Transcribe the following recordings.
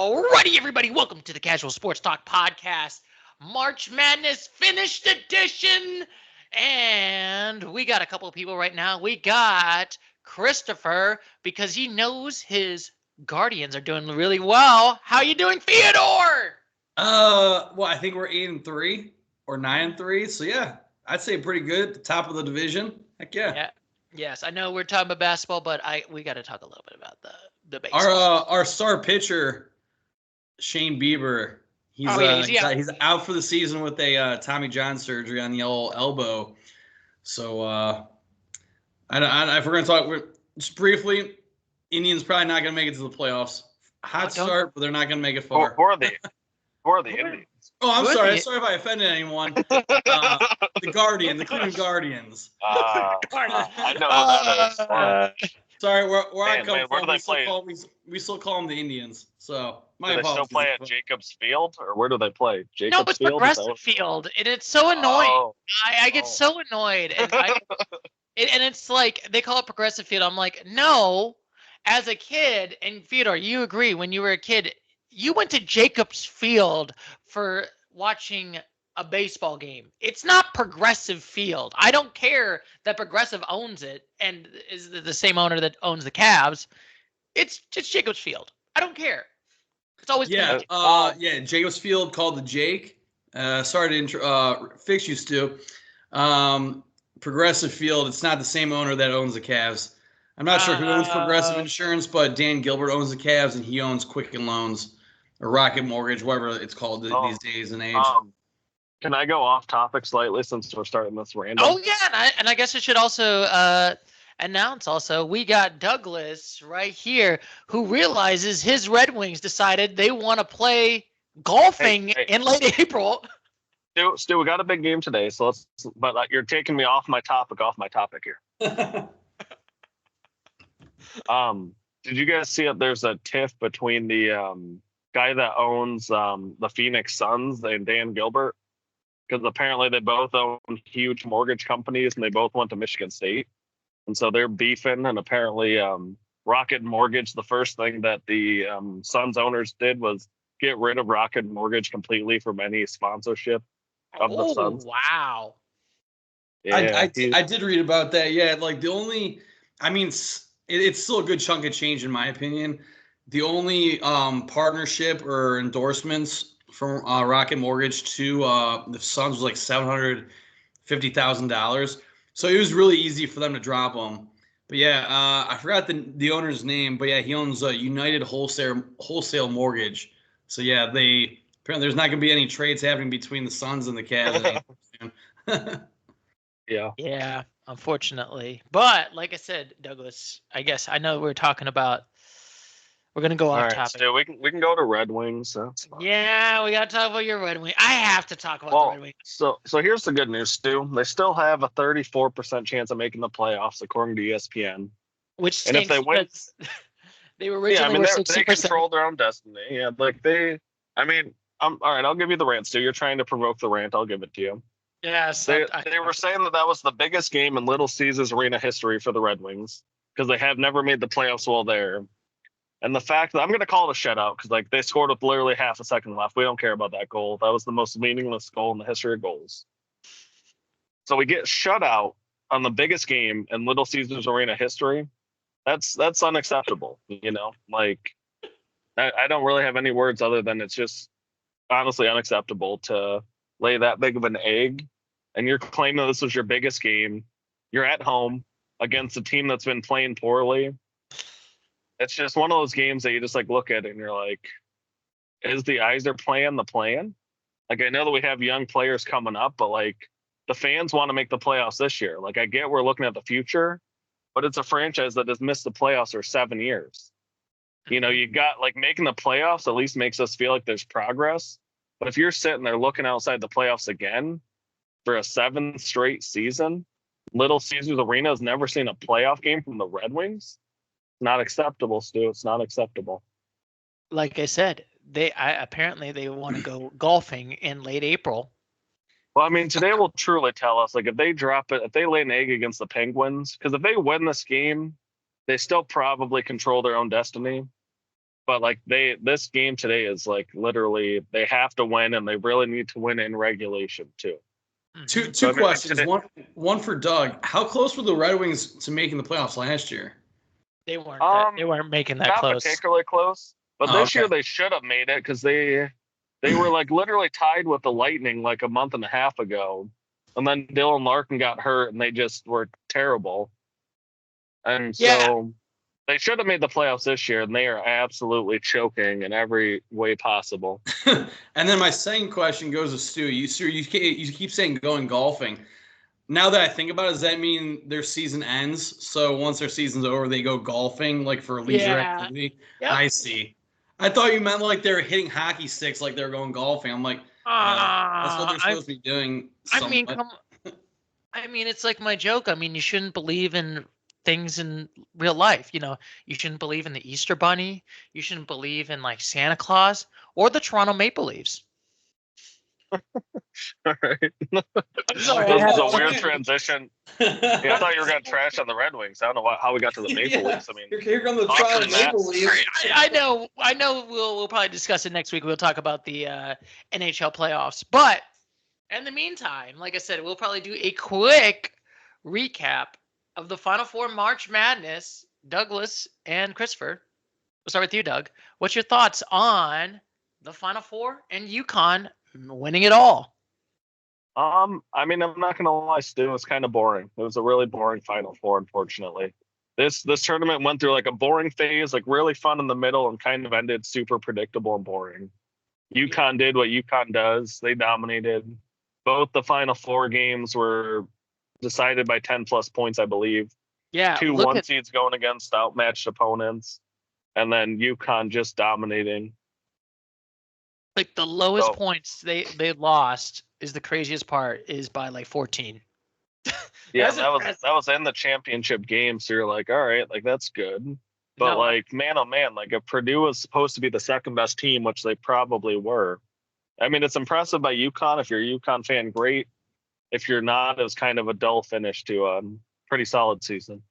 Alrighty, everybody, welcome to the Casual Sports Talk Podcast, March Madness Finished Edition. And we got a couple of people right now. We got Christopher, because he knows his Guardians are doing really well. How you doing, Theodore? Well, I think we're 8-3 or 9-3. So yeah, I'd say pretty good. The top of the division. Heck yeah. Yes, I know we're talking about basketball, but we got to talk a little bit about the baseball. Our star pitcher, Shane Bieber, he's out for the season with a Tommy John surgery on the old elbow. So if we're gonna talk just briefly, Indians probably not gonna make it to the playoffs. Hot start, but they're not gonna make it far. Who are the Indians? Oh, I'm sorry. Sorry if I offended anyone. The Cleveland Guardians. I know what that is. Sorry, where I come from, we still call them the Indians. So my apologies. Do they still play at Jacobs Field, or where do they play? Jacobs Field? No, it's Progressive Field, and it's so annoying. I get so annoyed, and it's like they call it Progressive Field. I'm like, no. As a kid, and Theodore, you agree, when you were a kid, you went to Jacobs Field for watching a baseball game. It's not Progressive Field. I don't care that Progressive owns it and is the same owner that owns the Cavs. It's just Jacobs Field. I don't care. It's always Jacobs Field called the Jake. Sorry to fix you, Stu. Progressive Field. It's not the same owner that owns the Cavs. I'm not sure who owns Progressive Insurance, but Dan Gilbert owns the Cavs, and he owns Quicken Loans or Rocket Mortgage, whatever it's called these days and age. Can I go off topic slightly since we're starting this random? Oh, yeah, and I guess I should also announce we got Douglas right here who realizes his Red Wings decided they want to play golfing in late April. Stu, we got a big game today, but you're taking me off my topic here. Did you guys see that there's a tiff between the guy that owns the Phoenix Suns and Dan Gilbert? Because apparently they both own huge mortgage companies and they both went to Michigan State. And so they're beefing, and apparently Rocket Mortgage, the first thing that the Suns owners did was get rid of Rocket Mortgage completely from any sponsorship of the Suns. Wow. Yeah, I did read about that. Yeah, like it's still a good chunk of change in my opinion. The only partnership or endorsements from Rocket Mortgage to the Suns was like $750,000. So it was really easy for them to drop them. But yeah, I forgot the owner's name. But yeah, he owns United Wholesale Mortgage. So yeah, apparently there's not going to be any trades happening between the Suns and the Cavs. Yeah, unfortunately. But like I said, Douglas, I guess I know we're talking about. We're gonna go off topic. So we can go to Red Wings. Yeah, we gotta talk about your Red Wings. I have to talk about the Red Wings. So here's the good news, Stu. They still have a 34% chance of making the playoffs according to ESPN. Which if they win, they were originally 60%. They control their own destiny. Yeah, like all right. I'll give you the rant, Stu. You're trying to provoke the rant. I'll give it to you. Yes. They were saying that was the biggest game in Little Caesars Arena history for the Red Wings because they have never made the playoffs while there. And the fact that I'm going to call it a shutout because they scored with literally half a second left. We don't care about that goal. That was the most meaningless goal in the history of goals. So we get shut out on the biggest game in Little Caesars Arena history. That's unacceptable. I don't really have any words other than it's just honestly unacceptable to lay that big of an egg. And you're claiming this was your biggest game. You're at home against a team that's been playing poorly. It's just one of those games that you just look at it and you're like, is the Yzer plan the plan? I know that we have young players coming up, but the fans want to make the playoffs this year. I get we're looking at the future, but it's a franchise that has missed the playoffs for 7 years. You got making the playoffs at least makes us feel like there's progress. But if you're sitting there looking outside the playoffs again for a 7th straight season, Little Caesars Arena has never seen a playoff game from the Red Wings. Not acceptable, Stu. It's not acceptable. Like I said, apparently they want to go golfing in late April. Well, today will truly tell us, if they drop it, if they lay an egg against the Penguins, because if they win this game, they still probably control their own destiny. But like this game today is like literally they have to win, and they really need to win in regulation too. Two So, I mean, questions. today- One for Doug. How close were the Red Wings to making the playoffs last year? They weren't. Um, They weren't making that Not close. particularly close, but Oh, this okay. year they should have made it because they were like literally tied with the Lightning like a month and a half ago, and then Dylan Larkin got hurt, and they just were terrible. And Yeah. so they should have made the playoffs this year, and they are absolutely choking in every way possible. And then my second question goes to Stu. You keep saying going golfing. Now that I think about it, does that mean their season ends? So once their season's over, they go golfing, like for leisure activity? Yep. I see. I thought you meant like they were hitting hockey sticks like they were going golfing. I'm like, that's what they're supposed to be doing. I mean, somewhat. it's like my joke. I mean, you shouldn't believe in things in real life. You shouldn't believe in the Easter Bunny. You shouldn't believe in like Santa Claus or the Toronto Maple Leafs. All right. I'm sorry. This is a weird transition. Yeah, I thought you were going to trash on the Red Wings. I don't know how we got to the Maple Leafs. I mean, here come the Toronto Toronto Maple Maple Leafs. I know. We'll probably discuss it next week. We'll talk about the NHL playoffs. But in the meantime, like I said, we'll probably do a quick recap of the Final Four March Madness. Douglas and Christopher. We'll start with you, Doug. What's your thoughts on the Final Four and UConn winning it all? I mean, I'm not gonna lie, Stu, it was kind of boring. It was a really boring Final Four, unfortunately. This tournament went through like a boring phase, like really fun in the middle, and kind of ended super predictable and boring. UConn did what UConn does. They dominated. Both the Final Four games were decided by 10 plus points, I believe. Yeah, Two one seeds going against outmatched opponents, and then UConn just dominating. Like the lowest points they lost is the craziest part, is by like 14. Yeah, that was in the championship game, so you're like, all right, like that's good. But like, man, oh man, like if Purdue was supposed to be the second best team, which they probably were. I mean, it's impressive by UConn. If you're a UConn fan, great. If you're not, it was kind of a dull finish to a pretty solid season.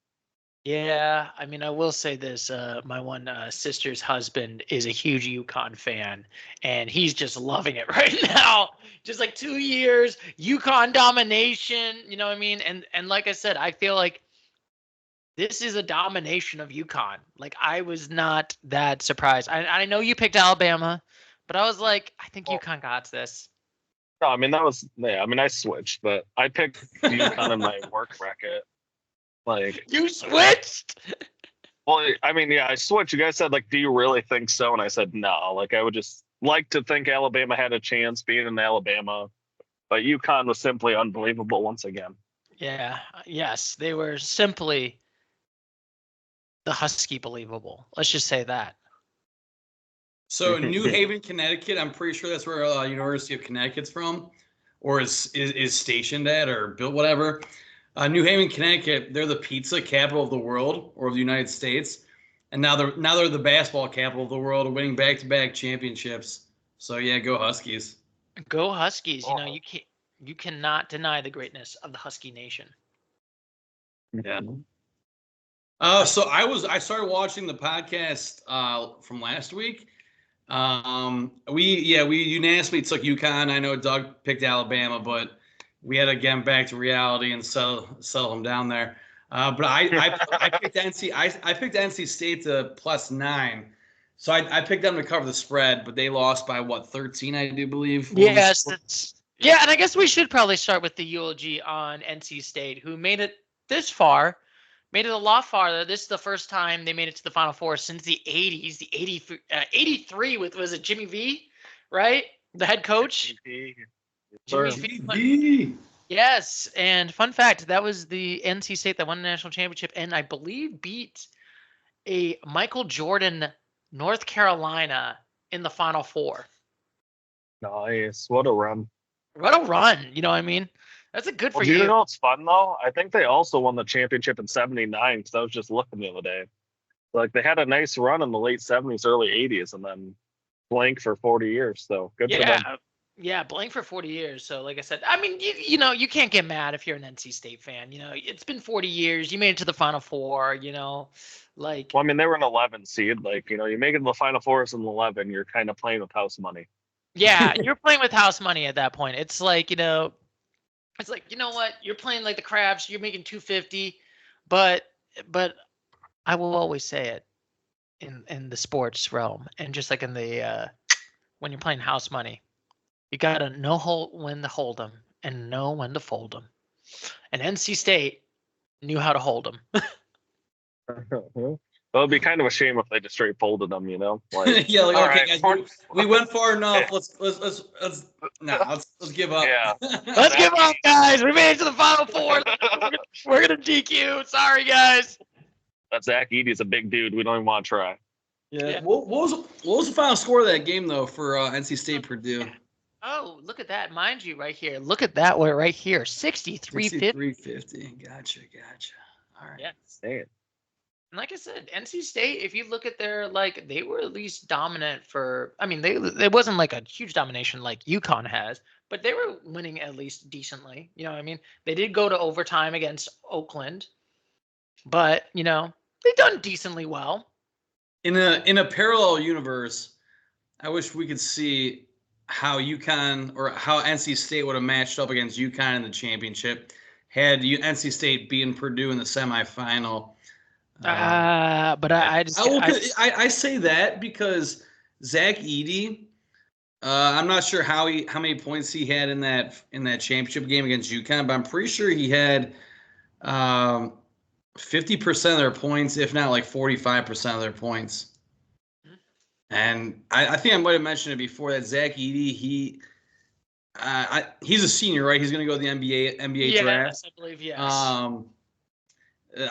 Yeah, I mean, I will say this. My one sister's husband is a huge UConn fan, and he's just loving it right now. Just like 2 years, UConn domination, you know what I mean? And like I said, I feel like this is a domination of UConn. Like, I was not that surprised. I know you picked Alabama, but I was like, I think UConn got this. No, I mean, I switched, but I picked UConn in my work bracket. Like, you switched? Well, I mean, yeah, I switched. You guys said, like, do you really think so? And I said, no. Like, I would just like to think Alabama had a chance being in Alabama. But UConn was simply unbelievable once again. Yeah, yes. They were simply the Husky believable. Let's just say that. So New Haven, Connecticut, I'm pretty sure that's where University of Connecticut's from, or is stationed at, or built, whatever. New Haven, Connecticut, they're the pizza capital of the world, or of the United States, and now they're the basketball capital of the world, winning back-to-back championships. So yeah, go Huskies. Go Huskies! Oh. You cannot deny the greatness of the Husky Nation. Yeah. So I started watching the podcast from last week. We unanimously took UConn. I know Doug picked Alabama, but we had to get him back to reality and settle him down there. But I picked NC State to +9. So I picked them to cover the spread, but they lost by 13, I do believe. Yes, yeah, and I guess we should probably start with the eulogy on NC State, who made it this far, made it a lot farther. This is the first time they made it to the Final Four since the 80s, the 83 with, was it Jimmy V, right? The head coach? Jimmy V. Yes, and fun fact, that was the NC State that won the national championship and I believe beat a Michael Jordan North Carolina in the Final Four. Nice. What a run. What a run. You know what I mean? That's a good for you. You know what's fun, though? I think they also won the championship in 79 because I was just looking the other day. Like, they had a nice run in the late 70s, early 80s, and then blank for 40 years. So good for them. Yeah, blank for 40 years. So, like I said, I mean, you can't get mad if you're an NC State fan. It's been 40 years. You made it to the Final Four. Like. Well, I mean, they were an 11 seed. Like, you make it to the Final Four as an 11, you're kind of playing with house money. Yeah, you're playing with house money at that point. It's like, it's like, you know what? You're playing like the Crabs. You're making 250, but I will always say it in the sports realm, and just like in the when you're playing house money, you gotta know when to hold them and know when to fold them. And NC State knew how to hold them. It would be kind of a shame if they just straight folded them, Like, yeah, like, all okay, right, guys, we went far enough. Let's give up. Yeah. Let's give up, guys. We made it to the Final Four. We're gonna DQ. Sorry, guys. That Zach Edey's a big dude. We don't even want to try. Yeah. What was the final score of that game though for NC State Purdue? Oh, look at that. Mind you, right here. Look at that one right here. 63-50. 63-50. Gotcha. All right. Yeah. Say it. And like I said, NC State, if you look at their, like, they were at least dominant for, I mean, it wasn't like a huge domination like UConn has, but they were winning at least decently. You know what I mean? They did go to overtime against Oakland, but, they've done decently well. In a parallel universe, I wish we could see how UConn or how NC State would have matched up against UConn in the championship had NC State beaten Purdue in the semifinal. But I say that because Zach Edey, I'm not sure how many points he had in that championship game against UConn, but I'm pretty sure he had 50% of their points, if not like 45% of their points. And I think I might have mentioned it before that Zach Edey, he's a senior, right? He's going to go to the NBA draft. Yes, I believe, yes.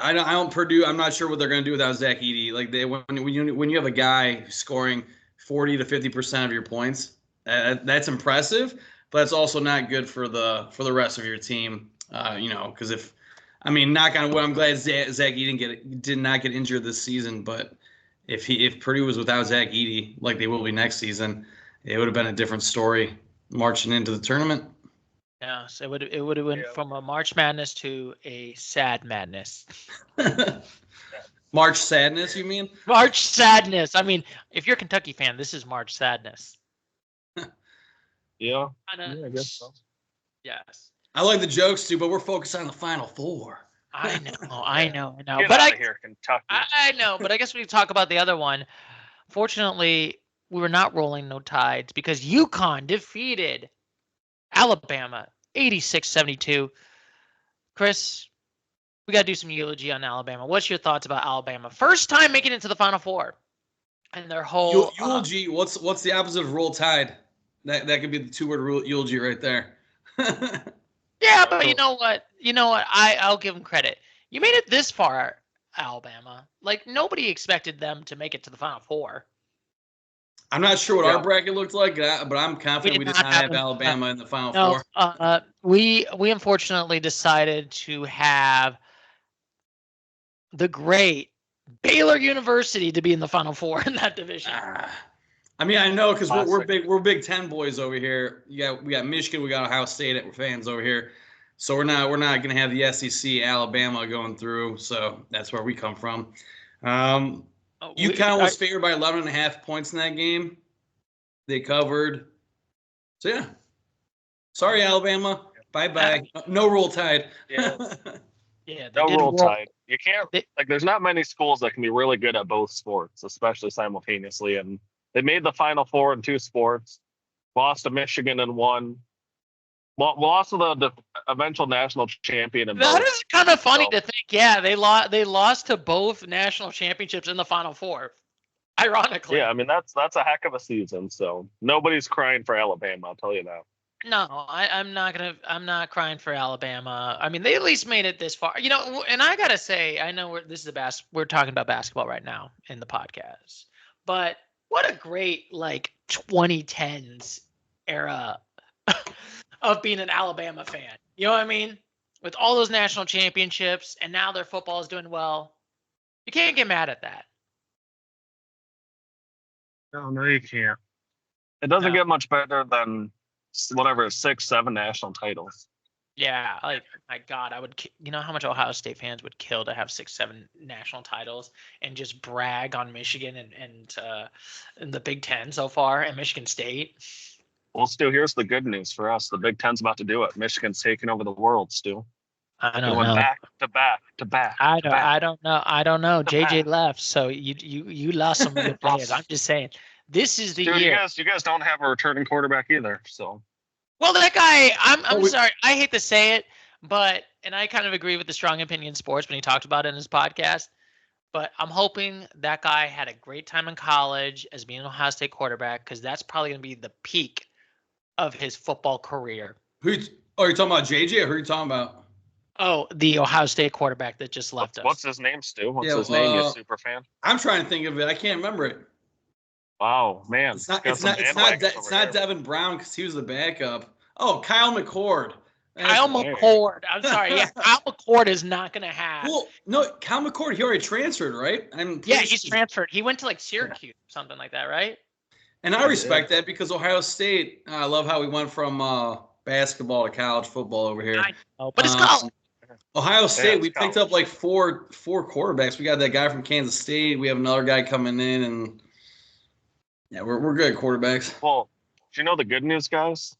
I don't Purdue. I'm not sure what they're going to do without Zach Edey. Like when you have a guy scoring 40 to 50% of your points, that's impressive, but it's also not good for the rest of your team. Because knock on wood, I'm glad Zach Edey did not get injured this season. But if Purdue was without Zach Edey, like they will be next season, it would have been a different story marching into the tournament. Yes, it would have went from a March Madness to a sad madness. March sadness, you mean? March sadness. I mean, if you're a Kentucky fan, this is March sadness. Yeah, I guess so. Yes. I like the jokes too, but we're focused on the Final Four. I know. Get but out of here, Kentucky. I know, but I guess we talk about the other one. Fortunately, we were not rolling no tides because UConn defeated Alabama 86-72. Chris, we got to do some eulogy on Alabama. What's your thoughts about Alabama? First time making it to the Final Four. And their whole eulogy, what's the opposite of roll tide? That could be the two-word eulogy right there. Yeah, but you know what? I'll give them credit. You made it this far, Alabama. Like, nobody expected them to make it to the Final Four. I'm not sure what our bracket looked like, but I'm confident we did not have Alabama in the Final Four. We unfortunately decided to have the great Baylor University to be in the Final Four in that division. I know because we're Big Ten boys over here. We got Michigan, we got Ohio State fans over here, so we're not gonna have the SEC Alabama going through. So that's where we come from. UConn was favored by 11.5 points in that game. They covered. So yeah, sorry Alabama. Bye. No roll tide. Yeah. No roll tide. You can't there's not many schools that can be really good at both sports, especially simultaneously. And they made the Final Four in 2 sports, lost to Michigan in 1, lost to the eventual national champion in both. That is kind of funny to think. Yeah, they lost to both national championships in the Final Four. Ironically. Yeah, that's a heck of a season. So nobody's crying for Alabama, I'll tell you that. No, I'm not crying for Alabama. I mean, they at least made it this far. And I gotta say, I know we're talking about basketball right now in the podcast, but what a great 2010s era of being an Alabama fan. You know what I mean? With all those national championships, and now their football is doing well. You can't get mad at that. No, you can't. It doesn't get much better than whatever 6, 7 national titles. Yeah, like my God, you know how much Ohio State fans would kill to have 6, 7 national titles and just brag on Michigan and the Big Ten so far and Michigan State. Well, Stu, here's the good news for us: the Big Ten's about to do it. Michigan's taking over the world, Stu. I don't know. Back to back to back. I don't know. JJ left, so you lost some of your players. I'm just saying, this is the year. You guys don't have a returning quarterback either, so. Well, that guy, I'm sorry. I hate to say it, and I kind of agree with the Strong Opinion Sports when he talked about it in his podcast, but I'm hoping that guy had a great time in college as being an Ohio State quarterback, because that's probably going to be the peak of his football career. Are you talking about JJ, or who are you talking about? Oh, the Ohio State quarterback that just left us. What's his name, Stu? What's his name, you super fan? I'm trying to think of it. I can't remember it. Wow, man. It's not Devin Brown, because he was the backup. Oh, Kyle McCord. Kyle McCord. I'm sorry. Yeah, Kyle McCord is not going to have. Well, no, Kyle McCord, he already transferred, right? Yeah, he's transferred. He went to like Syracuse or something like that, right? And I respect that, because Ohio State, I love how we went from basketball to college football over here. I know, but it's college. Ohio State, we picked up like four quarterbacks. We got that guy from Kansas State. We have another guy coming in, and yeah, we're good at quarterbacks. Well, do you know the good news, guys?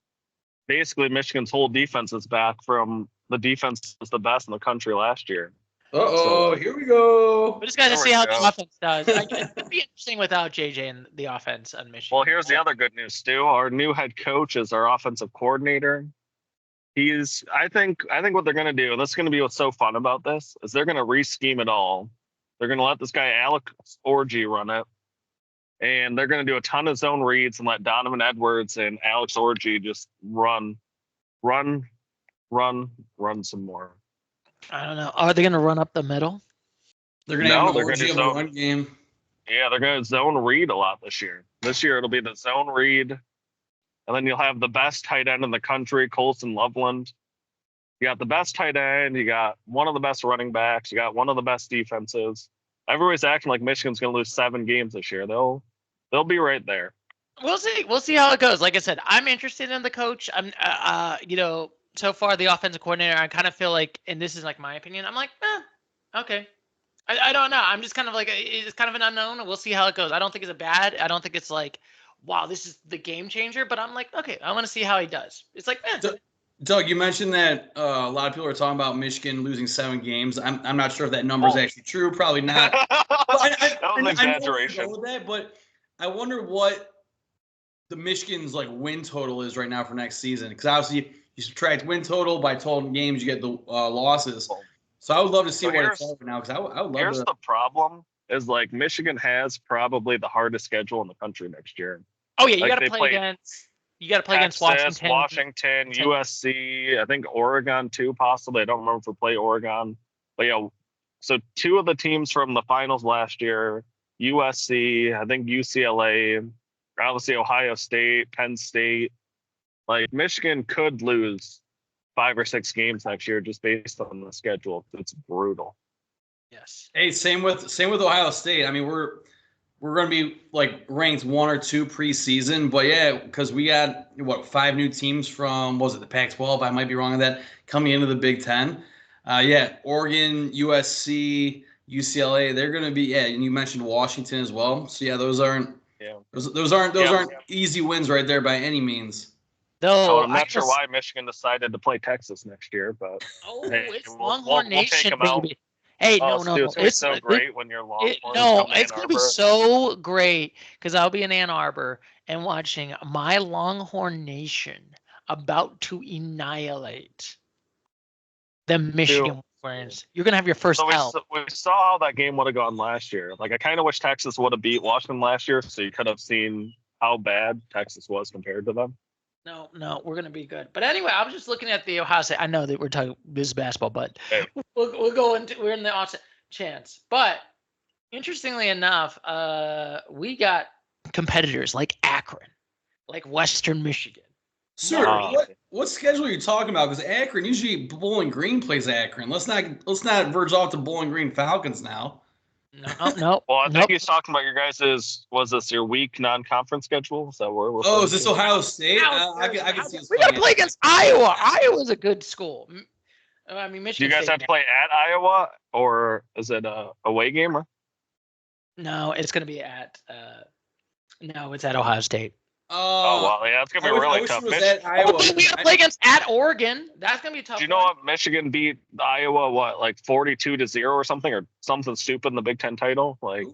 Basically, Michigan's whole defense is back from the defense was the best in the country last year. Here we go. We just got to see how the offense does. It'd be interesting without JJ and the offense on Michigan. Well, here's the other good news, Stu. Our new head coach is our offensive coordinator. I think what they're going to do, and this is going to be what's so fun about this, is they're going to re-scheme it all. They're going to let this guy Alex Orji run it, and they're going to do a ton of zone reads and let Donovan Edwards and Alex Orji just run some more. I don't know. Are they going to run up the middle? They're going to have an Orji in the run game. Yeah, they're going to zone read a lot this year. This year it'll be the zone read. And then you'll have the best tight end in the country, Colson Loveland. You got the best tight end. You got one of the best running backs. You got one of the best defenses. Everybody's acting like Michigan's going to lose 7 games this year. They'll be right there. We'll see. We'll see how it goes. Like I said, I'm interested in the coach. I'm, so far the offensive coordinator, I kind of feel like, and this is like my opinion, I'm like, okay. I don't know. I'm just kind of like, it's kind of an unknown. We'll see how it goes. I don't think it's bad. I don't think it's like, wow, this is the game changer, but I'm like, okay, I want to see how he does. It's like, Doug, you mentioned that a lot of people are talking about Michigan losing 7 games. I'm not sure if that number is actually true. Probably not. That was an exaggeration. With that, but I wonder what the Michigan's like win total is right now for next season. Because obviously you subtract win total by total games, you get the losses. So I would love to see what it's right now. Because I would love. Here's the problem: is like Michigan has probably the hardest schedule in the country next year. Oh yeah, you got to play against. You got to play against Washington, USC. I think Oregon too, possibly. I don't remember if we play Oregon, but yeah. So 2 of the teams from the finals last year, USC, I think UCLA, obviously Ohio State, Penn State. Like Michigan could lose 5 or 6 games next year just based on the schedule. It's brutal. Yes. Hey, same with Ohio State. I mean, we're going to be like ranked 1 or 2 preseason, but yeah, because we got 5 new teams from the Pac-12? I might be wrong on that, coming into the Big Ten. Oregon, USC, UCLA. They're going to be and you mentioned Washington as well. So yeah, those aren't easy wins right there by any means. No, I'm not sure why Michigan decided to play Texas next year, but it's Longhorn Nation, baby. Hey, no. It's going to be so great when you're Longhorn. It's going to be so great because I'll be in Ann Arbor and watching my Longhorn Nation about to annihilate the Michigan Wolverines. You're going to have your first L. We saw how that game would have gone last year. Like, I kind of wish Texas would have beat Washington last year so you could have seen how bad Texas was compared to them. No, we're gonna be good. But anyway, I was just looking at the Ohio State. I know that we're talking this is basketball, but we're in the offset chance. But interestingly enough, we got competitors like Akron, like Western Michigan. Sir, what schedule are you talking about? Because Akron, usually Bowling Green plays Akron. Let's not verge off to Bowling Green Falcons now. No. Well, I think he's talking about your guys' was this your week non-conference schedule? Is that where we're Oh, is this Ohio State? I can see. We got to play against Iowa. Iowa's a good school. I mean, Do Michigan you guys State. have to play at Iowa, or is it a away game? Or? No, it's going to be at. No, it's at Ohio State. Oh well, yeah, it's gonna be really tough. We got to play against at Oregon. That's gonna be a tough. Do you know what? Michigan beat Iowa like 42-0 or something, or something stupid in the Big Ten title? Like,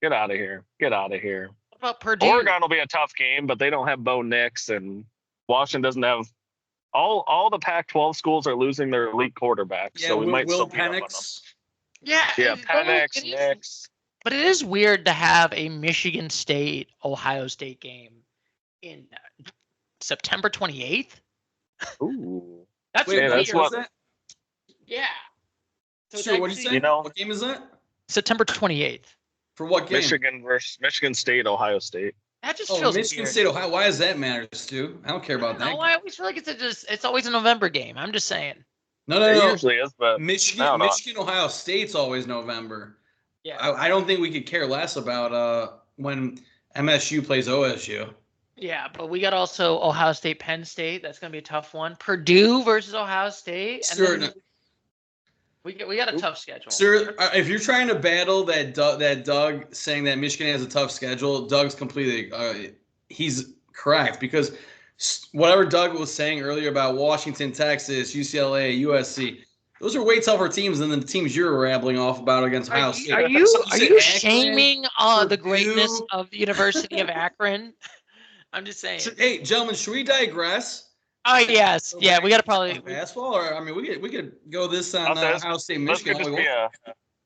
get out of here! Get out of here! What about Purdue? Oregon will be a tough game, but they don't have Bo Nix, and Washington doesn't have all the Pac-12 schools are losing their elite quarterbacks, Yeah, so we might Will still beat up on them. Penix. Yeah, Penix, Nix. But it is weird to have a Michigan State Ohio State game in September 28th. Ooh, that's weird. That's what. Yeah. So Sure. What do you say? What game is that? September 28th. For what game? Michigan versus Michigan State, Ohio State. That just feels Michigan weird. State, Ohio. Why does that matter, Stu? I don't care about that. No, I always feel like it's always a November game. I'm just saying. No. It usually is, but Michigan, Ohio State's always November. Yeah. I don't think we could care less about when MSU plays OSU. Yeah, but we got also Ohio State, Penn State. That's gonna be a tough one. Purdue versus Ohio State. And we got a tough schedule. Sir, if you're trying to battle that Doug saying that Michigan has a tough schedule, Doug's completely he's correct, because whatever Doug was saying earlier about Washington, Texas, UCLA, USC, those are way tougher teams than the teams you're rambling off about against Ohio State. Are you shaming the greatness of the University of Akron? I'm just saying. Hey, gentlemen, should we digress? Oh yes, yeah. We got to probably basketball, or I mean, we could go this on Ohio State, Michigan.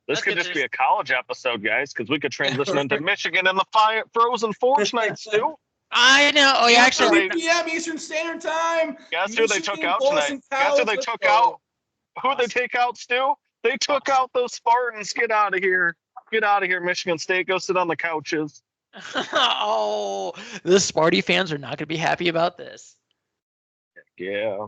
This could just be a college episode, guys, because we could transition into Michigan and the Frozen Fortnite, Stu. I know. Oh, yeah, actually. 3 p.m. Eastern Standard Time. Guess who they took out tonight? Guess who they took out? Who they take out, Stu? They took out those Spartans. Get out of here. Get out of here, Michigan State. Go sit on the couches. Oh, the Sparty fans are not going to be happy about this. Yeah.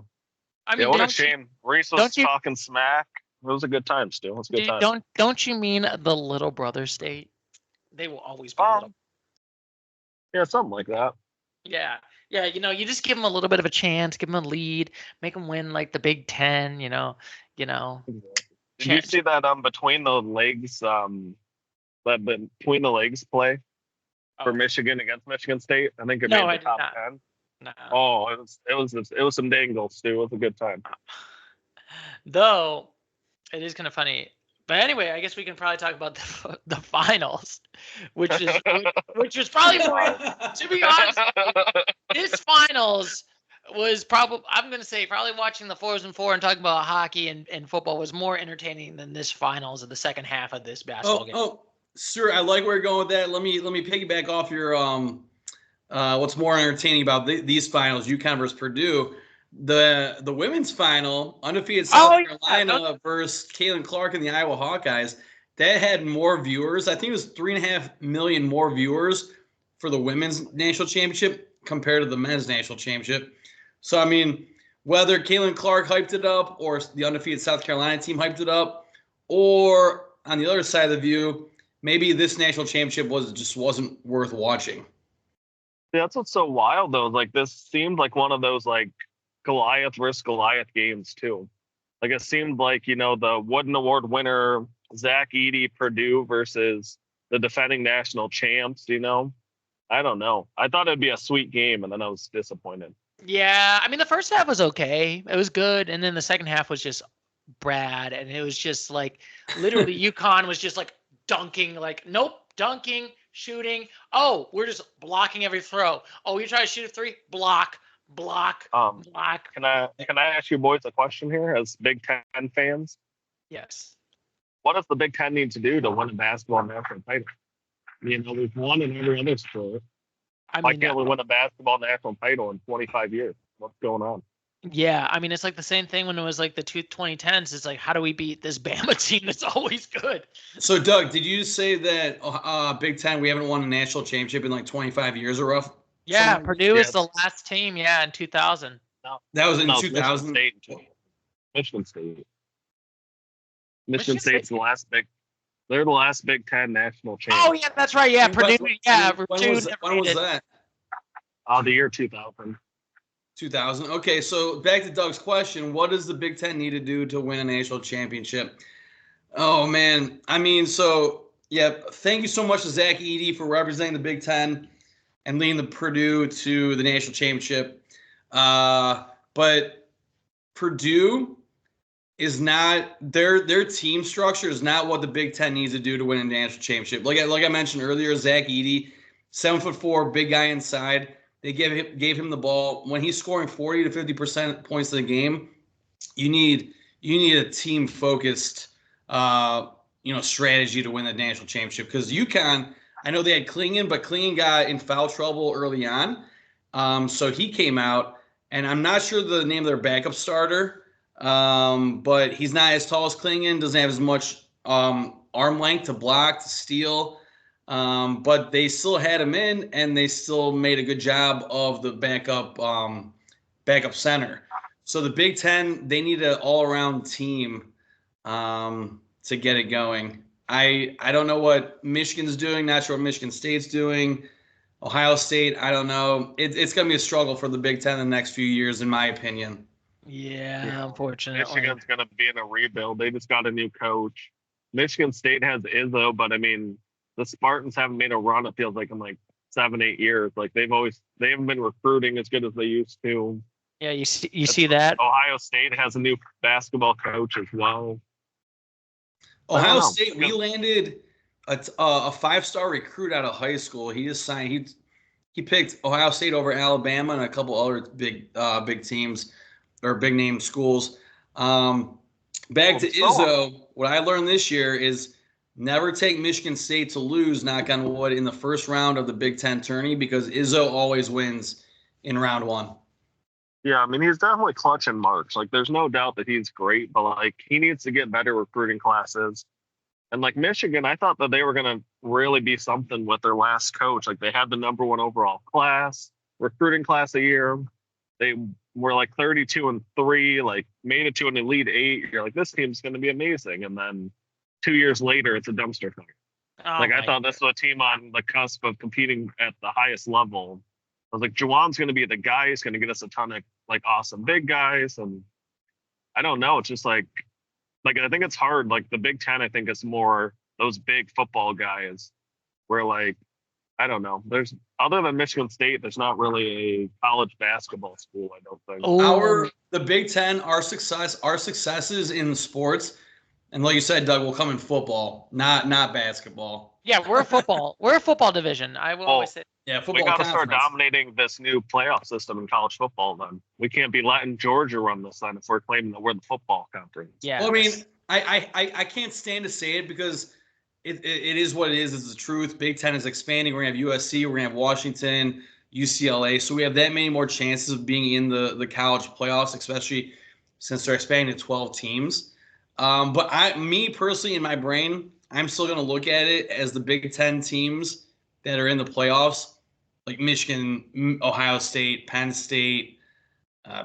I mean, what a shame. Reese was talking smack. It was a good time, Stu. It was a good time. Don't you mean the little brother state? They will always be little. Yeah, something like that. Yeah. Yeah, you just give them a little bit of a chance, give them a lead, make them win like the Big Ten, you know. Did you see that between the legs play for Michigan against Michigan State? I think it made the top 10. No. Oh, it was some dangles, Stu. It was a good time. Though it is kind of funny. But anyway, I guess we can probably talk about the finals, which is probably more. To be honest, this finals was probably, I'm going to say, probably watching the Frozen Four and talking about hockey and football was more entertaining than this finals of the second half of this basketball game. Oh, sir, I like where you're going with that. Let me piggyback off your what's more entertaining about these finals, UConn versus Purdue. The women's final, undefeated South Carolina versus Caitlin Clark and the Iowa Hawkeyes, that had more viewers. I think it was 3.5 million more viewers for the women's national championship compared to the men's national championship. So, I mean, whether Caitlin Clark hyped it up or the undefeated South Carolina team hyped it up, or on the other side of the view, maybe this national championship wasn't worth watching. Yeah, that's what's so wild, though. Like, this seemed like one of those, like, Goliath versus Goliath games too. Like, it seemed like, the Wooden Award winner Zach Edey, Purdue versus the defending national champs. I don't know. I thought it'd be a sweet game, and then I was disappointed. Yeah, I mean, the first half was okay. It was good, and then the second half was just Brad, and it was just like literally UConn was just like dunking, like nope, dunking, shooting. Oh, we're just blocking every throw. Oh, you try to shoot a three, block. Can I ask you boys a question here as Big Ten fans? Yes. What does the Big Ten need to do to win a basketball national title? We've won in every other sport. Why can't we win a basketball national title in 25 years? What's going on? Yeah, I mean, it's like the same thing when it was like the 2010s. It's like, how do we beat this Bama team that's always good? So, Doug, did you say that Big Ten, we haven't won a national championship in like 25 years or rough? Yeah, Purdue is the last team. Yeah, in 2000. No, that was in 2000. Michigan State. Michigan State's the last big. They're the last Big Ten national champ. Oh yeah, that's right. Yeah, Purdue. When was that? The year 2000. 2000. Okay, so back to Doug's question: what does the Big Ten need to do to win a national championship? Oh man, I mean, so yeah. Thank you so much to Zach Edey for representing the Big Ten and leading the Purdue to the national championship. But Purdue is not their team structure is not what the Big Ten needs to do to win a national championship. Like I mentioned earlier, Zach Edey, 7'4", big guy inside. They gave him the ball when he's scoring 40 to 50% points in the game. You need a team focused strategy to win the national championship, because UConn, I know they had Klingon, but Klingon got in foul trouble early on, so he came out, and I'm not sure the name of their backup starter, but he's not as tall as Klingon, doesn't have as much arm length to block, to steal. But they still had him in, and they still made a good job of the backup center. So the Big Ten, they need an all-around team to get it going. I don't know what Michigan's doing. Not sure what Michigan State's doing. Ohio State, I don't know. It's going to be a struggle for the Big Ten in the next few years, in my opinion. Yeah, unfortunately. Michigan's going to be in a rebuild. They just got a new coach. Michigan State has Izzo, but I mean, the Spartans haven't made a run, it feels like, in like 7-8 years. Like they haven't been recruiting as good as they used to. Yeah, you see that? Ohio State has a new basketball coach as well. Ohio State, we landed a 5-star recruit out of high school. He just signed. He picked Ohio State over Alabama and a couple other big teams or big name schools. Back to Izzo, what I learned this year is never take Michigan State to lose, knock on wood, in the first round of the Big Ten tourney, because Izzo always wins in round one. Yeah, I mean, he's definitely clutch in March. Like, there's no doubt that he's great, but, like, he needs to get better recruiting classes. And, like, Michigan, I thought that they were going to really be something with their last coach. Like, they had the number 1 overall recruiting class a year. They were, like, 32-3, like, made it to an Elite 8. You're like, this team's going to be amazing. And then 2 years later, it's a dumpster fire. I thought this was a team on the cusp of competing at the highest level. I was like, Juwan's going to be the guy. He's going to get us a ton of like awesome big guys. And I don't know. It's just like I think it's hard. Like the Big Ten, I think is more those big football guys where like, I don't know. There's other than Michigan State, there's not really a college basketball school, I don't think. The Big Ten, our successes in sports, and like you said, Doug, will come in football, not basketball. Yeah, we're a football division. I will always say. Yeah, football. We got to start dominating this new playoff system in college football. Then we can't be letting Georgia run this then if we're claiming that we're the football conference. Yeah. Well, I mean, I can't stand to say it because it is what it is. It's the truth. Big Ten is expanding. We're gonna have USC. We're gonna have Washington, UCLA. So we have that many more chances of being in the college playoffs, especially since they're expanding to 12 teams. But me personally, in my brain, I'm still gonna look at it as the Big Ten teams that are in the playoffs. Like Michigan, Ohio State, Penn State,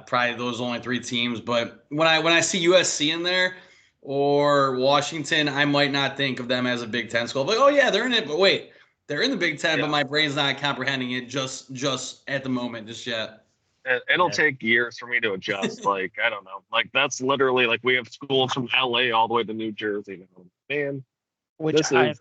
probably those only 3 teams. But when I see USC in there or Washington, I might not think of them as a Big Ten school. Like, oh yeah, they're in it, but wait, they're in the Big Ten, but my brain's not comprehending it just at the moment, just yet. It'll take years for me to adjust. Like, I don't know. Like that's literally like we have schools from LA all the way to New Jersey now. Man. Which I'm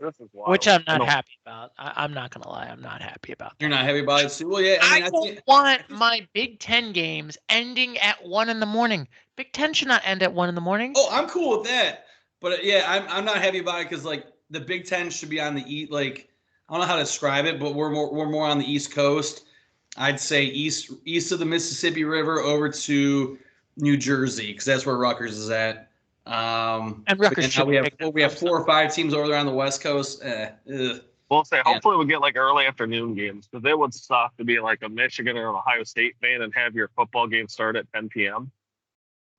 not happy about. I'm not gonna lie, I'm not happy about that. You're not happy about it too? Well, yeah. I don't want my Big Ten games ending at 1 a.m. Big Ten should not end at 1 a.m. Oh, I'm cool with that. But yeah, I'm not happy about it because like the Big Ten should be on the east. Like I don't know how to describe it, but we're more on the East Coast. I'd say east of the Mississippi River over to New Jersey because that's where Rutgers is at. And Rutgers we have 4 or 5 teams over there on the West Coast. We'll say hopefully we'll get like early afternoon games because it would suck to be like a Michigan or an Ohio State fan and have your football game start at 10 p.m.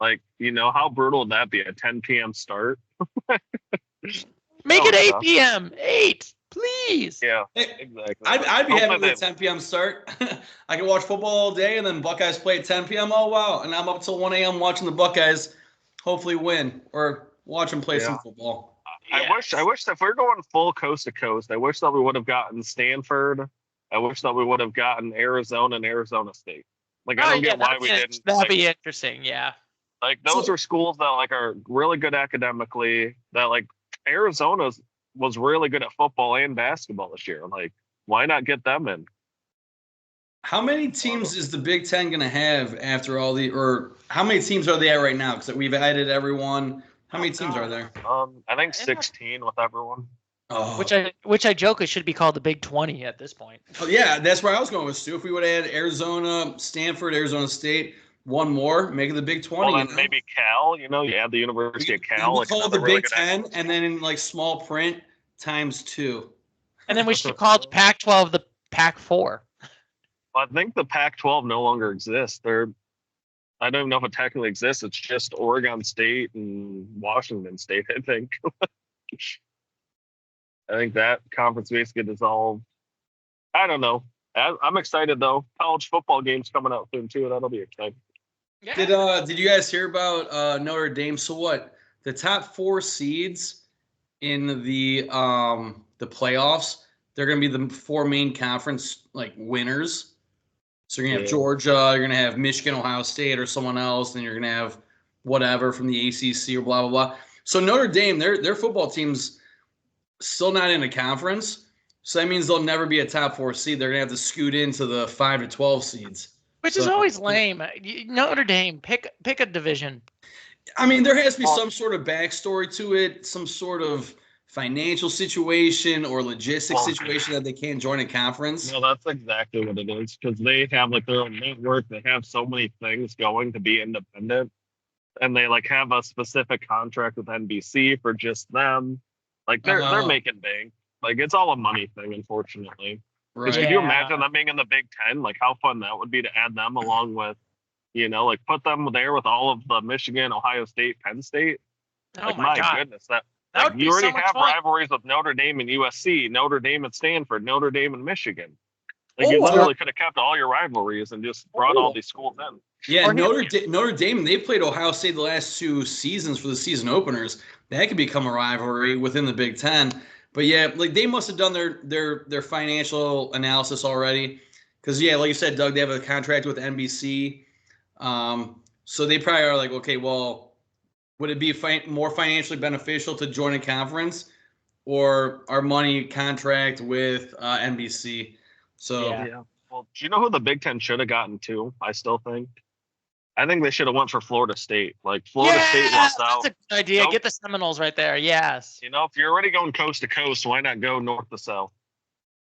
Like, you know, how brutal would that be? A 10 p.m. start? Make it 8 p.m. 8, please. Yeah, exactly. I'd be happy with a 10 p.m. start. I can watch football all day and then Buckeyes play at 10 p.m. Oh, wow. And I'm up till 1 a.m. watching the Buckeyes hopefully win or watch them play some football. I wish if we're going full coast to coast, I wish that we would have gotten Stanford. I wish that we would have gotten Arizona and Arizona State. Like, I don't get why we didn't. That'd be interesting, yeah. Like, those are schools that like are really good academically. That like Arizona was really good at football and basketball this year. Like, why not get them in? How many teams is the Big Ten going to have after all or how many teams are they at right now? Because we've added everyone. How many teams are there? I think 16 with everyone. Oh. Which I joke it should be called the Big 20 at this point. Oh yeah, that's where I was going with Stu. If we would add Arizona, Stanford, Arizona State, one more, make it the Big 20. Well, then maybe Cal. You add the University of Cal. We call it the Big 10, and then in like small print ×2. And then we should call the Pac-12 the Pac-4. I think the Pac-12 no longer exists. I don't even know if it technically exists. It's just Oregon State and Washington State, I think. I think that conference basically dissolved. I don't know. I'm excited, though. College football games coming out soon, too. That'll be exciting. Yeah. Did you guys hear about Notre Dame? So what? The top 4 seeds in the playoffs, they're going to be the 4 main conference like winners. So you're going to have Georgia, you're going to have Michigan, Ohio State, or someone else, and you're going to have whatever from the ACC or blah, blah, blah. So Notre Dame, their football team's still not in a conference. So that means they'll never be a top 4 seed. They're going to have to scoot into the 5 to 12 seeds. Which is always lame. Notre Dame, pick a division. I mean, there has to be some sort of backstory to it, some sort of financial situation or logistics situation that they can't join a conference. No, that's exactly what it is, because they have like their own network. They have so many things going to be independent, and they like have a specific contract with NBC for just them. Like they're making bank. Like it's all a money thing, unfortunately. Right. Could you imagine them being in the Big Ten? Like how fun that would be to add them along with, like put them there with all of the Michigan, Ohio State, Penn State. Like my goodness, that you already have rivalries with Notre Dame and USC, Notre Dame and Stanford, Notre Dame and Michigan. Like you literally could have kept all your rivalries and just brought all these schools in. Yeah, Notre Dame, they played Ohio State the last 2 seasons for the season openers. That could become a rivalry within the Big Ten. But yeah, like they must have done their financial analysis already. Because like you said, Doug, they have a contract with NBC. So they probably are like, okay, well, would it be more financially beneficial to join a conference or our money contract with NBC? So yeah. Well, do you know who the Big Ten should have gotten to? I still think. I think they should have went for Florida State. Like Florida State lost out. That's a good idea. Get the Seminoles right there. Yes. If you're already going coast to coast, why not go north to south?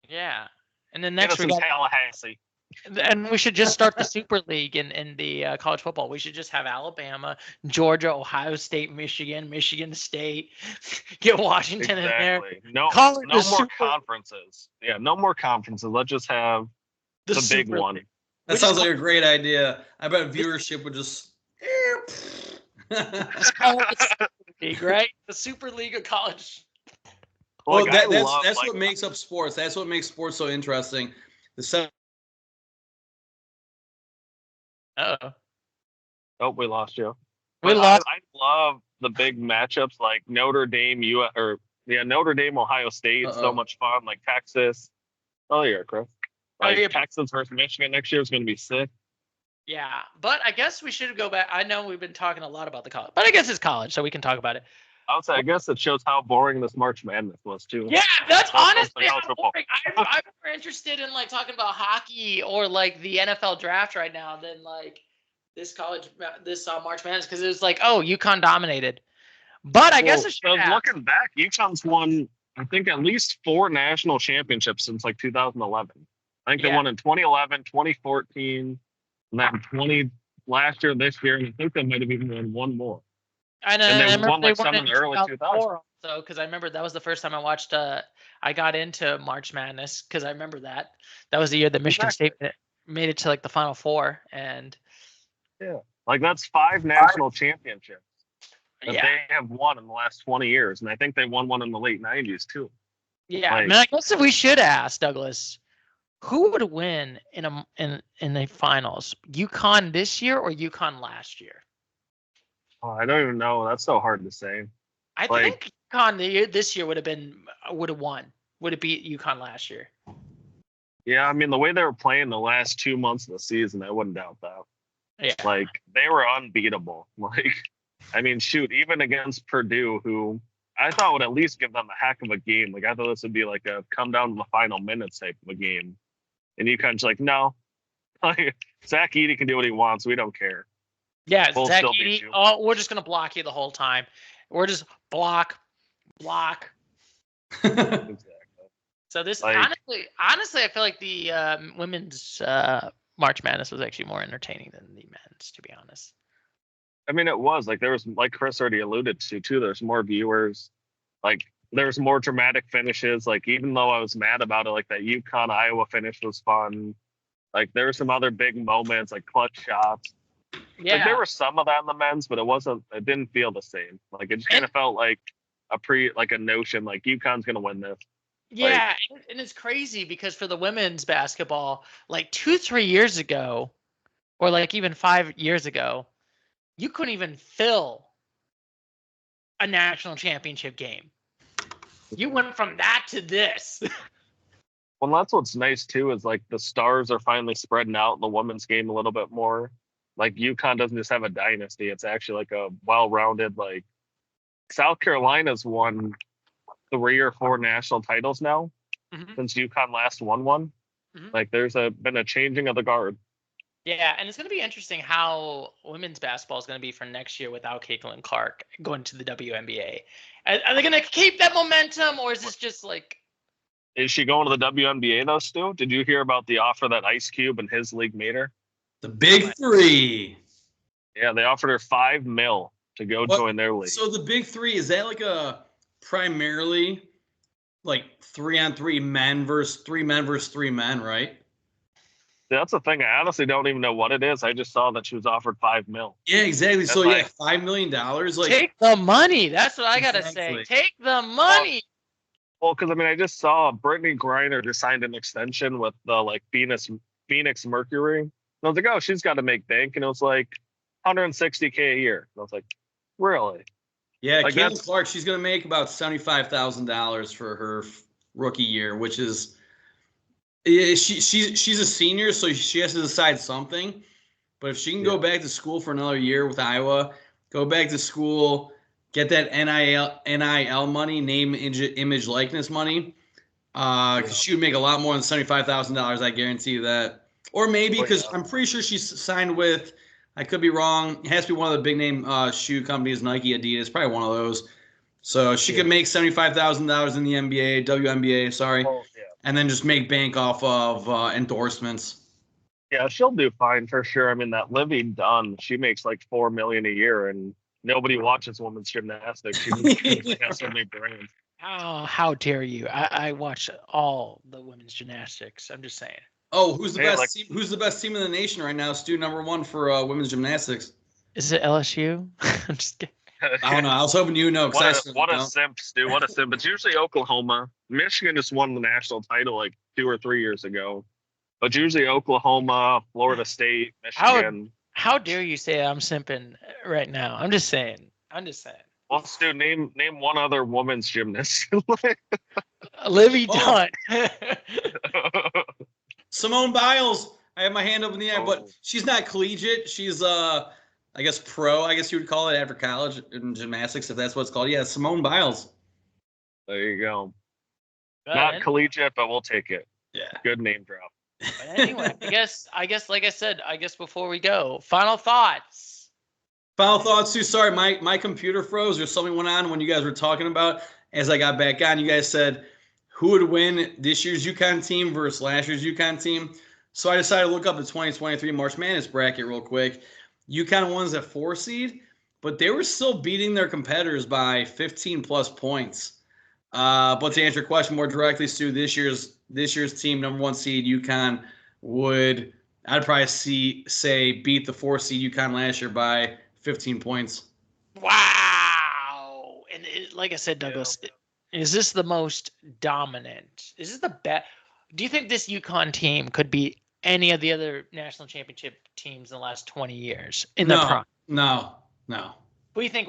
Yeah. And then next we got Tallahassee. And we should just start the Super League in the college football. We should just have Alabama, Georgia, Ohio State, Michigan State. Get Washington in there. No more conferences. Yeah, no more conferences. Let's just have the big one. That sounds like a great idea. I bet viewership would just. League, right? The Super League of college. Well, that's what makes up sports. That's what makes sports so interesting. Oh, we lost you. We lost. I love the big matchups like Notre Dame, Notre Dame, Ohio State. So much fun. Like Texas. Oh, yeah, Chris. Texas versus Michigan next year is going to be sick. Yeah, but I guess we should go back. I know we've been talking a lot about the college, but I guess it's college, so we can talk about it. I guess it shows how boring this March Madness was too. Yeah, that's honestly how boring. I'm more interested in like talking about hockey or like the NFL draft right now than like this March Madness, because it was like, oh, UConn dominated. But I guess it should looking back, UConn's won I think at least 4 national championships since like 2011. I think they won in 2011, 2014, and then 20 last year, this year, and I think they might have even won one more. And they won like some in the early 2000s. So, because I remember that was the first time I watched. I got into March Madness because I remember that was the year that Michigan State made it to like the Final Four, and like that's 5 national championships that they have won in the last 20 years, and I think they won one in the late 90s too. Yeah, I mean, I guess if we should ask Douglas, who would win in the finals, UConn this year or UConn last year? Oh, I don't even know. That's so hard to say. I think UConn this year would have won. Would have beat UConn last year. Yeah, I mean, the way they were playing the last 2 months of the season, I wouldn't doubt that. Yeah. Like, they were unbeatable. Like, I mean, shoot, even against Purdue, who I thought would at least give them a heck of a game. Like, I thought this would be like a come down to the final minutes type of a game. And UConn's like, no. Like, Zach Edey can do what he wants. We don't care. Yeah, We'll Zach still beat Edey. you. Oh, we're just gonna block you the whole time. We're just block. Exactly. So this Like- honestly, I feel like the women's March Madness was actually more entertaining than the men's, to be honest. I mean, it was like there was, like Chris already alluded to, too. There's more viewers. Like, there's more dramatic finishes. Like, even though I was mad about it, like that UConn Iowa finish was fun. Like, there were some other big moments, like clutch shots. Yeah. Like, there were some of that in the men's, but it didn't feel the same. Like, it just kind of felt like a notion, like UConn's gonna win this. Yeah, and it's crazy because for the women's basketball, like 2-3 years ago, or like even 5 years ago, you couldn't even fill a national championship game. You went from that to this. Well, that's what's nice too, is like the stars are finally spreading out in the women's game a little bit more. Like UConn doesn't just have a dynasty; it's actually like a well-rounded. Like South Carolina's won 3 or 4 national titles now since UConn last won one. Like there's been a changing of the guard. Yeah, and it's going to be interesting how women's basketball is going to be for next year without Caitlin Clark going to the WNBA. Are they going to keep that momentum, or is this just like? Is she going to the WNBA though, Stu? Did you hear about the offer that Ice Cube and his league made her? The Big Three. Yeah, they offered her $5 million to go join their league. So the Big Three, is that like a primarily like 3-on-3 men versus 3 men, right? That's the thing. I honestly don't even know what it is. I just saw that she was offered $5 million. Yeah, exactly. So like, $5 million. Like, take the money. That's what I gotta Exactly. say. Take the money. Well, because I mean, I just saw Brittany Griner just signed an extension with the like Phoenix Mercury. And I was like, oh, she's got to make bank, and it was like $160K a year. And I was like, really? yeah, Like, Caitlin Clark, she's gonna make about $75,000 for her rookie year, which is she's a senior, so she has to decide something. But if she can go back to school for another year with Iowa, go back to school, get that NIL money, name, image, likeness money, because she would make a lot more than $75,000. I guarantee you that. Or maybe because I'm pretty sure she's signed with, I could be wrong, it has to be one of the big name shoe companies, Nike, Adidas, probably one of those. So she could make $75,000 in the NBA, WNBA, sorry, and then just make bank off of endorsements. Yeah, she'll do fine for sure. I mean, that Livy Dunn, she makes like $4 million a year, and nobody watches women's gymnastics. She has so many brands. How dare you? I watch all the women's gymnastics. I'm just saying. Oh, who's the best team? Who's the best team in the nation right now? Stu, number 1 for women's gymnastics. Is it LSU? I'm just kidding. I don't know. I was hoping you know. What a simp, Stu. What a simp. It's usually Oklahoma. Michigan just won the national title like 2 or 3 years ago. But usually Oklahoma, Florida State, Michigan. How dare you say I'm simping right now? I'm just saying. Well, Stu, name one other women's gymnast. Livy Dunn. Simone Biles. I have my hand up in the air, but she's not collegiate. She's I guess pro. I guess you would call it after college in gymnastics, if that's what it's called. Yeah, Simone Biles. There you go. Not collegiate, but we'll take it. Yeah. Good name drop. But anyway, I guess, like I said, before we go, final thoughts. Final thoughts too. Sorry, my computer froze or something went on when you guys were talking about. As I got back on, you guys said who would win this year's UConn team versus last year's UConn team. So I decided to look up the 2023 March Madness bracket real quick. UConn won at 4 seed, but they were still beating their competitors by 15 plus points. But to answer your question more directly, Stu, this year's team, number 1 seed UConn I'd probably say beat the 4 seed UConn last year by 15 points. Wow! And like I said, Douglas, is this the most dominant? Is this the best? Do you think this UConn team could beat any of the other national championship teams in the last 20 years in the prime? No. Who do you think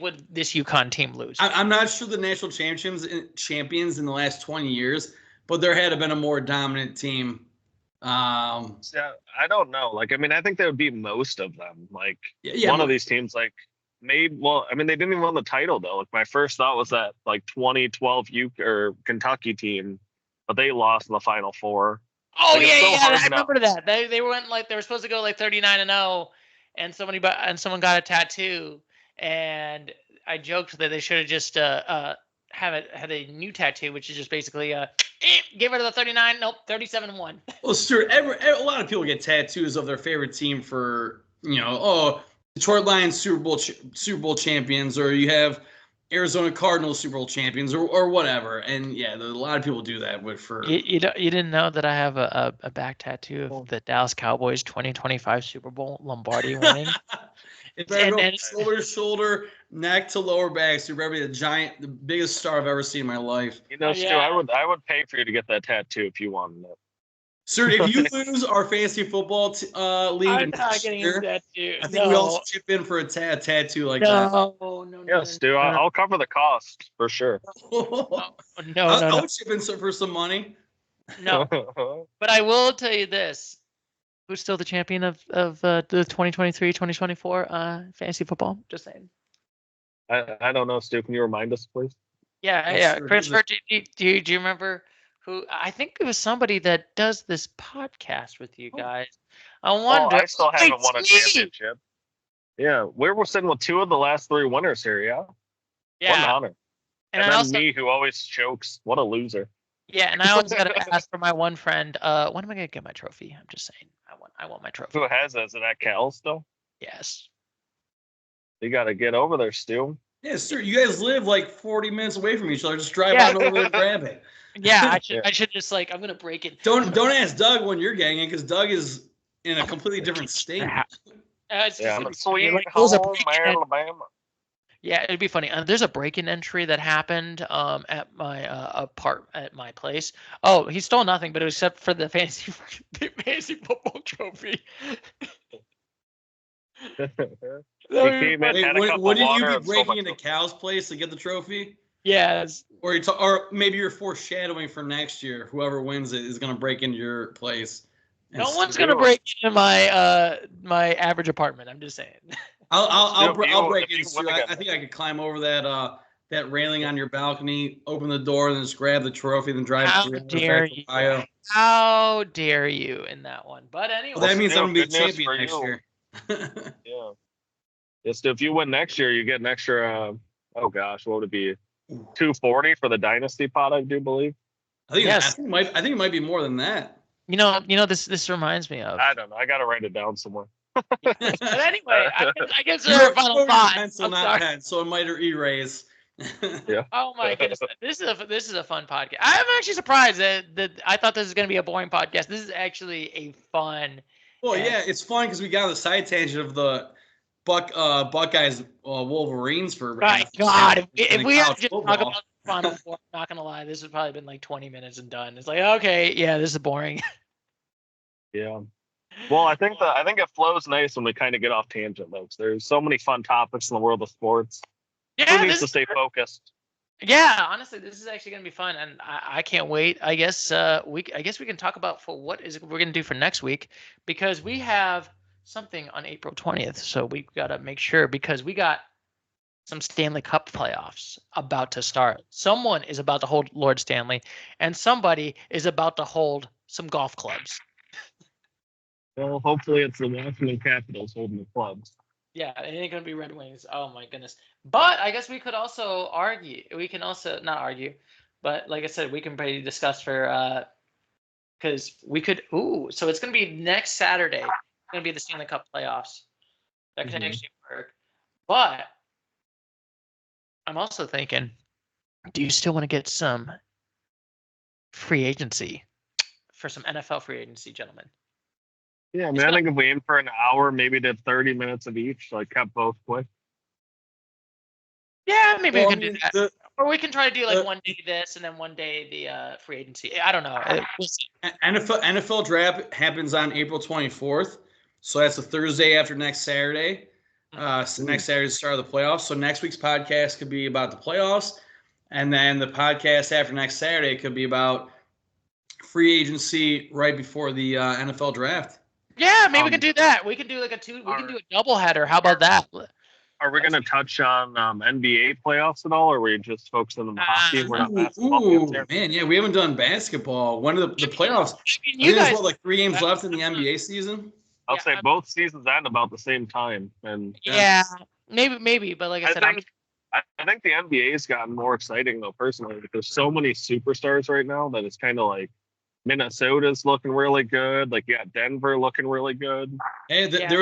would this UConn team lose? I'm not sure the national champions in the last 20 years, but there had been a more dominant team. Yeah, I don't know. Like, I mean, I think they would beat most of them. Like, yeah, one of these teams, like, maybe. Well, I mean, they didn't even win the title though. Like, my first thought was that like 2012 Kentucky team, but they lost in the Final Four. Oh like, I remember that. They went like they were supposed to go like 39-0, and someone got a tattoo, and I joked that they should have just had a new tattoo, which is just basically get rid of the 39. Nope, 37-1. Well, Stuart, a lot of people get tattoos of their favorite team for Detroit Lions Super Bowl champions, or you have Arizona Cardinals Super Bowl champions, or whatever. And yeah, a lot of people do that. But you didn't know that I have a back tattoo of the Dallas Cowboys 2025 Super Bowl Lombardi winning. Shoulder to shoulder, neck to lower back. So you're the biggest star I've ever seen in my life. You know, Stu, I would pay for you to get that tattoo if you wanted it. Sir, if you lose our fantasy football league, I'm not getting a tattoo. I think we all chip in for a tattoo like that. No. Yeah, Stu, I'll cover the cost for sure. I'll chip in for some money. No, but I will tell you this: who's still the champion of the 2023-2024 fantasy football? Just saying. I don't know, Stu. Can you remind us, please? Yeah. Christopher, do you remember? Who I think it was somebody that does this podcast with you guys. I wonder. I still haven't won a championship. Yeah, we were sitting with 2 of the last 3 winners here. Yeah. What an honor. And then also, me, who always chokes. What a loser. Yeah, and I always got to ask for my one friend. When am I gonna get my trophy? I'm just saying. I want my trophy. Who has it? Is it at Cal still? Yes. You got to get over there, Stu. Yeah, sir. You guys live like 40 minutes away from each other. Just drive on over there and grab it. Yeah, I should just like I'm gonna break it. Don't ask Doug when you're getting it because Doug is in a completely different state. I'm sweet home, Alabama. Yeah, it'd be funny. There's a break-in entry that happened at my at my place. Oh, he stole nothing, but it was except for the fantasy football trophy. Wouldn't you be breaking into Cal's place to get the trophy? Yes. Or maybe you're foreshadowing for next year. Whoever wins it is going to break into your place. No one's going to break into my my average apartment. I'm just saying. I'll break in. I think I could climb over that railing on your balcony, open the door, and then just grab the trophy, then drive. How dare you? How dare you in that one? But anyway, well, that means I'm going to be champion next year. Yeah. Yes, if you win next year, you get an extra. Oh gosh, what would it be? $240 for the dynasty pot, I do believe. I think it might be more than that. You know this reminds me of. I don't know. I got to write it down somewhere. But anyway, I guess there's a final thought. Pencil, not pen, so it might erase. Yeah. Oh my goodness, this is a fun podcast. I'm actually surprised that I thought this was going to be a boring podcast. This is actually a fun. Well, yeah, it's fun because we got on the side tangent of the Buckeyes Wolverines for. My God, if we had just talk about the Final Four, I'm not gonna lie, this has probably been like 20 minutes and done. It's like, okay, yeah, this is boring. Yeah. Well, I think it flows nice when we kind of get off tangent, though. There's so many fun topics in the world of sports. Yeah, who needs to stay focused? Yeah, honestly, this is actually gonna be fun, and I can't wait. I guess we can talk about for what is we're gonna do for next week, because we have something on April 20th. So we got to make sure, because we got some Stanley Cup playoffs about to start. Someone is about to hold Lord Stanley, and somebody is about to hold some golf clubs. Well, hopefully it's the Washington Capitals holding the clubs. Yeah, it ain't going to be Red Wings. Oh, my goodness. But I guess we could also argue. We can also not argue, but like I said, we can probably discuss for because we could. Ooh, so it's going to be next Saturday. Going to be the Stanley Cup playoffs. That can actually work. But I'm also thinking, do you still want to get some free agency for some NFL free agency, gentlemen? Yeah, I mean, I think if we aim for an hour, maybe did 30 minutes of each, like kept both quick. Yeah, maybe we can do that. Or we can try to do like one day this and then one day the free agency. I don't know. We'll see. NFL draft happens on April 24th. So that's a Thursday after next Saturday. So next Saturday's the start of the playoffs. So next week's podcast could be about the playoffs. And then the podcast after next Saturday could be about free agency right before the NFL draft. Yeah, maybe we can do that. We can do like we can do a doubleheader. How about that? Are we going to touch on NBA playoffs at all, or are we just focusing on the hockey? We're not basketball. Man, yeah, we haven't done basketball. When are the playoffs? I mean, there's like 3 games left in the NBA season. I'll say both seasons end about the same time, and maybe, but like I said, I think the NBA's gotten more exciting though. Personally, there's so many superstars right now that it's kind of like Minnesota's looking really good. Like, Denver looking really good. Hey, there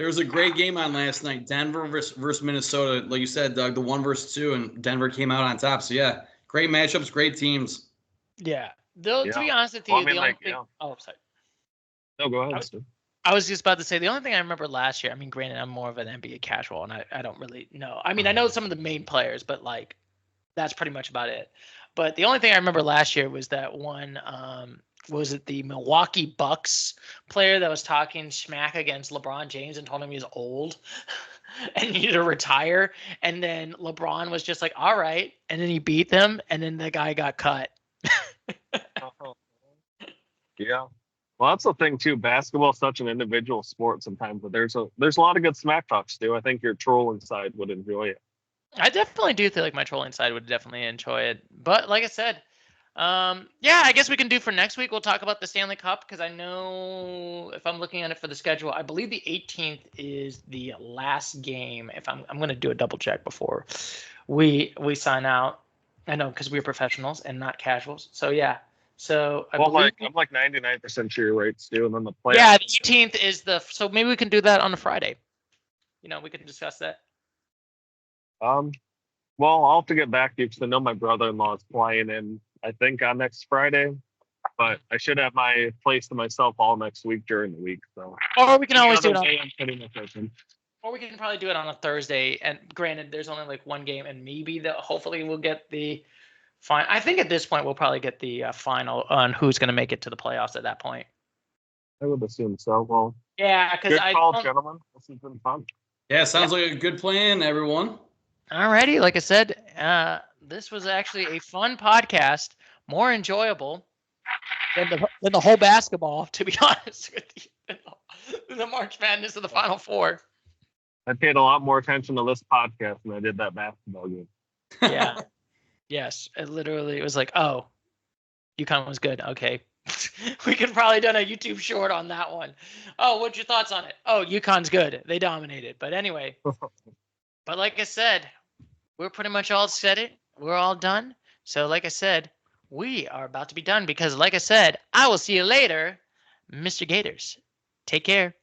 was a great game on last night. Denver versus Minnesota. Like you said, Doug, the 1 versus 2, and Denver came out on top. So yeah, great matchups, great teams. Yeah. To be honest with you, oh, sorry. No, go ahead. I was just about to say the only thing I remember last year. I mean, granted, I'm more of an NBA casual, and I don't really know. I mean, I know some of the main players, but like, that's pretty much about it. But the only thing I remember last year was that one. Was it the Milwaukee Bucks player that was talking smack against LeBron James and told him he was old and needed to retire? And then LeBron was just like, all right. And then he beat them, and then the guy got cut. Yeah. Well, that's the thing, too. Basketball is such an individual sport sometimes, but there's a lot of good smack talks, too. I think your trolling side would enjoy it. I definitely do feel like my trolling side would definitely enjoy it. But like I said, I guess we can do for next week. We'll talk about the Stanley Cup because I know if I'm looking at it for the schedule, I believe the 18th is the last game. If I'm going to do a double check before we sign out. I know because we're professionals and not casuals. So yeah. So I'm like 99% sure you're right, Stu. And then the playoffs. Yeah, the 18th is so maybe we can do that on a Friday. We can discuss that. Well, I'll have to get back to you because I know my brother-in-law is flying in, I think, on next Friday, but I should have my place to myself all next week during the week. So, or we can always do it Or we can probably do it on a Thursday. And granted, there's only like one game, and maybe hopefully we'll get the final. I think at this point we'll probably get the final on who's going to make it to the playoffs at that point. I would assume so. Well, yeah, because good call, gentlemen. This has been fun. Yeah, sounds like a good plan, everyone. Alrighty, like I said, this was actually a fun podcast, more enjoyable than the whole basketball, to be honest with you, than the March Madness of the Final Four. I paid a lot more attention to this podcast than I did that basketball game. Yeah. Yes, it was like, oh, UConn was good. Okay. We could probably done a YouTube short on that one. Oh, what's your thoughts on it? Oh, UConn's good. They dominated. But anyway. But like I said, we're pretty much all said it. We're all done. So like I said, we are about to be done because like I said, I will see you later, Mr. Gators. Take care.